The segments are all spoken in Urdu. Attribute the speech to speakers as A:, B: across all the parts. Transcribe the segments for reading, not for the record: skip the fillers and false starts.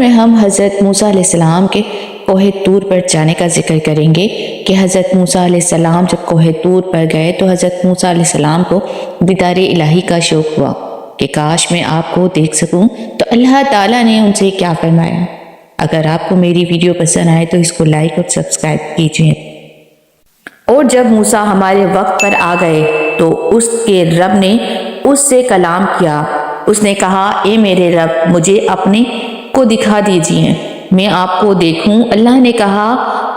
A: میں ہم حضرت موسیٰ علیہ السلام کے کوہ طور پر جانے کا ذکر کریں گے کہ حضرت موسیٰ علیہ السلام جب کوہ طور پر گئے تو حضرت موسیٰ علیہ السلام کو دیدار الہی کا شوق ہوا کہ کاش میں آپ کو دیکھ سکوں. تو اللہ تعالیٰ نے ان سے کیا فرمایا؟ اگر آپ کو میری ویڈیو پسند آئے تو اس کو لائک اور سبسکرائب کیجیے. اور جب موسیٰ ہمارے وقت پر آ گئے تو اس کے رب نے اس سے کلام کیا. اس نے کہا اے میرے رب مجھے اپنے کو دکھا دیجیے میں آپ کو دیکھوں. اللہ نے کہا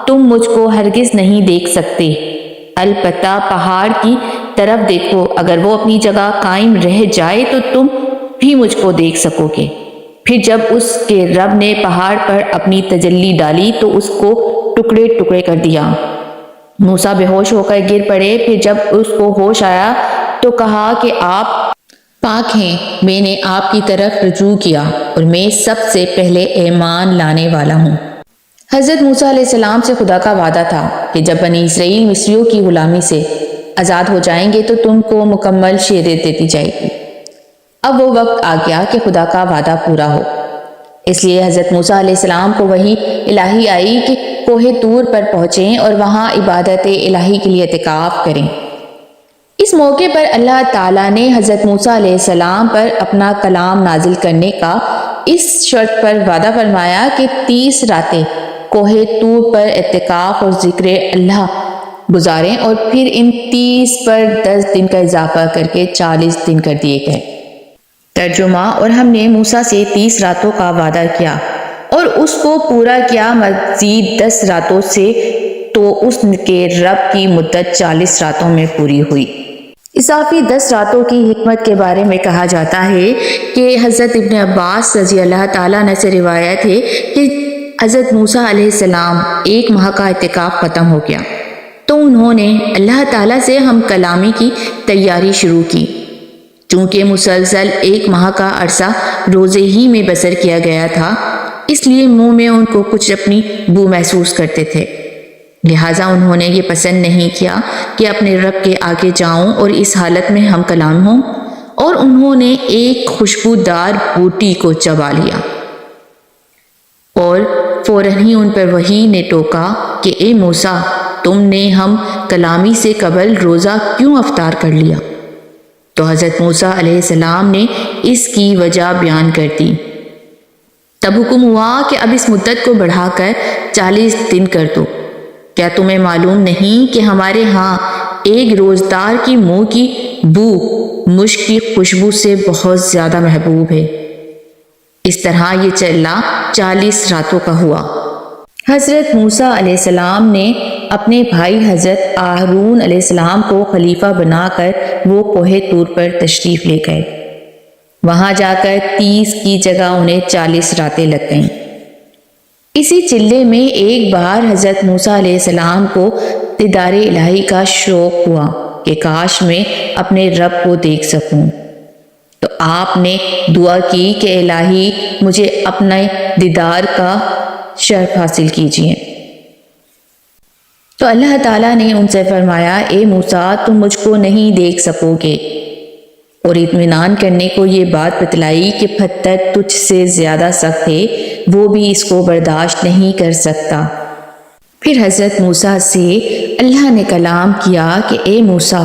A: تم مجھ کو ہرگز نہیں دیکھ سکتے، البتہ پہاڑ کی طرف دیکھو، اگر وہ اپنی جگہ قائم رہ جائے تو تم بھی مجھ کو دیکھ سکو گے. پھر جب اس کے رب نے پہاڑ پر اپنی تجلی ڈالی تو اس کو ٹکڑے ٹکڑے کر دیا. موسیٰ بے ہوش ہو کر گر پڑے. پھر جب اس کو ہوش آیا تو کہا کہ آپ پاک ہیں، میں نے آپ کی طرف رجوع کیا اور میں سب سے پہلے ایمان لانے والا ہوں. حضرت موسیٰ علیہ السلام سے خدا کا وعدہ تھا کہ جب بنی اسرائیل مصریوں کی غلامی سے آزاد ہو جائیں گے تو تم کو مکمل شریعت دیتی جائے گی. اب وہ وقت آ گیا کہ خدا کا وعدہ پورا ہو. اس لیے حضرت موسیٰ علیہ السلام کو وحی الہی آئی کہ کوہ طور پر پہنچیں اور وہاں عبادت الہی کے لیے اعتکاف کریں. اس موقع پر اللہ تعالیٰ نے حضرت موسیٰ علیہ السلام پر اپنا کلام نازل کرنے کا اس شرط پر وعدہ فرمایا کہ 30 راتیں کوہ طور پر اعتکاف اور ذکر اللہ گزاریں اور پھر ان 30 پر 10 دن کا اضافہ کر کے 40 دن کر دیے گئے. ترجمہ: اور ہم نے موسیٰ سے 30 راتوں کا وعدہ کیا اور اس کو پورا کیا مزید 10 راتوں سے، تو اس کے رب کی مدت 40 راتوں میں پوری ہوئی. اضافی 10 راتوں کی حکمت کے بارے میں کہا جاتا ہے کہ حضرت ابن عباس رضی اللہ تعالیٰ عنہ سے روایت ہے کہ حضرت موسیٰ علیہ السلام 1 ماہ کا اعتکاف ختم ہو گیا تو انہوں نے اللہ تعالیٰ سے ہم کلامی کی تیاری شروع کی. چونکہ مسلسل 1 ماہ کا عرصہ روزے ہی میں بسر کیا گیا تھا اس لیے منہ میں ان کو کچھ اپنی بو محسوس کرتے تھے، لہٰذا انہوں نے یہ پسند نہیں کیا کہ اپنے رب کے آگے جاؤں اور اس حالت میں ہم کلام ہوں، اور انہوں نے ایک خوشبودار بوٹی کو چبا لیا اور فوراً ہی ان پر وحی نے ٹوکا کہ اے موسیٰ تم نے ہم کلامی سے قبل روزہ کیوں افطار کر لیا؟ تو حضرت موسیٰ علیہ السلام نے اس کی وجہ بیان کر دی. تب حکم ہوا کہ اب اس مدت کو بڑھا کر 40 دن کر دو. کیا تمہیں معلوم نہیں کہ ہمارے ہاں ایک روزدار کی منہ کی بو مشک کی خوشبو سے بہت زیادہ محبوب ہے؟ اس طرح یہ چلا 40 راتوں کا ہوا. حضرت موسیٰ علیہ السلام نے اپنے بھائی حضرت ہارون علیہ السلام کو خلیفہ بنا کر وہ کوہ طور پر تشریف لے گئے. وہاں جا کر 30 کی جگہ انہیں 40 راتیں لگ گئیں. اسی چلے میں ایک بار حضرت موسیٰ علیہ السلام کو دیدار الہی کا شوق ہوا کہ کاش میں اپنے رب کو دیکھ سکوں. تو آپ نے دعا کی کہ الہی مجھے اپنے دیدار کا شرف حاصل کیجیے. تو اللہ تعالیٰ نے ان سے فرمایا اے موسیٰ تم مجھ کو نہیں دیکھ سکو گے، اور اطمینان کرنے کو یہ بات بتلائی کہ پتھر تجھ سے زیادہ سخت ہے، وہ بھی اس کو برداشت نہیں کر سکتا. پھر حضرت موسیٰ سے اللہ نے کلام کیا کہ اے موسیٰ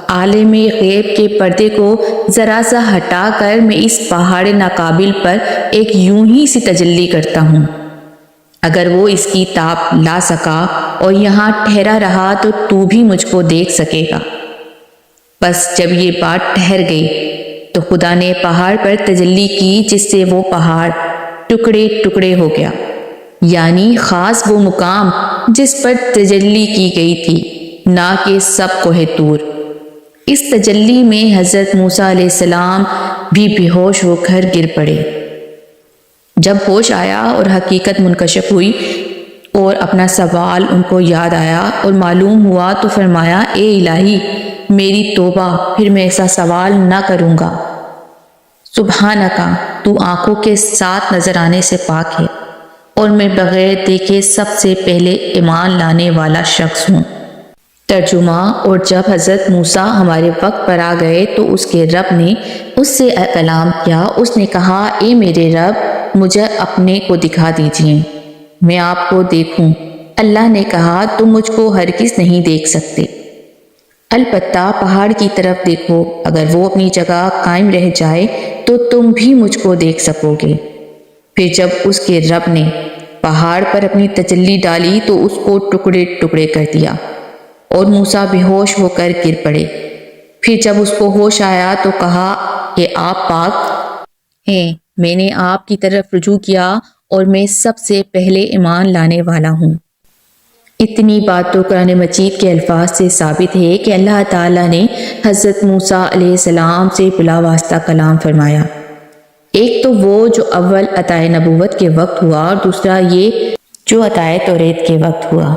A: عالم غیب کے پردے کو ذرا سا ہٹا کر میں اس پہاڑ ناقابل پر ایک یوں ہی سی تجلی کرتا ہوں. اگر وہ اس کی تاب لا سکا اور یہاں ٹھہرا رہا تو بھی مجھ کو دیکھ سکے گا. بس جب یہ بات ٹھہر گئی تو خدا نے پہاڑ پر تجلی کی جس سے وہ پہاڑ ٹکڑے ٹکڑے ہو گیا، یعنی خاص وہ مقام جس پر تجلی کی گئی تھی، نہ کہ سب کوہ طور. اس تجلی میں حضرت موسیٰ علیہ السلام بھی بے ہوش ہو کر گر پڑے. جب ہوش آیا اور حقیقت منکشف ہوئی اور اپنا سوال ان کو یاد آیا اور معلوم ہوا تو فرمایا اے الہی میری توبہ، پھر میں ایسا سوال نہ کروں گا. سبحانکا تو آنکھوں کے ساتھ نظر آنے سے پاک ہے اور میں بغیر دیکھے سب سے پہلے ایمان لانے والا شخص ہوں. ترجمہ: اور جب حضرت موسیٰ ہمارے وقت پر آ گئے تو اس کے رب نے اس سے کلام کیا. اس نے کہا اے میرے رب مجھے اپنے کو دکھا دیجیے، میں آپ کو دیکھوں۔ اللہ نے کہا تم مجھ کو ہرگز نہیں دیکھ سکتے، البتہ پہاڑ کی طرف دیکھو، اگر وہ اپنی جگہ قائم رہ جائے تو تم بھی مجھ کو دیکھ سکو گے۔ پھر جب اس کے رب نے پہاڑ پر اپنی تجلی ڈالی تو اس کو ٹکڑے ٹکڑے کر دیا اور موسیٰ بے ہوش ہو کر گر پڑے۔ پھر جب اس کو ہوش آیا تو کہا کہ آپ پاک ہیں، میں نے آپ کی طرف رجوع کیا اور میں سب سے پہلے ایمان لانے والا ہوں۔ اتنی بات تو قرآن مجید کے الفاظ سے ثابت ہے کہ اللہ تعالیٰ نے حضرت موسیٰ علیہ السلام سے بلا واسطہ کلام فرمایا۔ ایک تو وہ جو اول عطائے نبوت کے وقت ہوا اور دوسرا یہ جو عطائے توریت کے وقت ہوا۔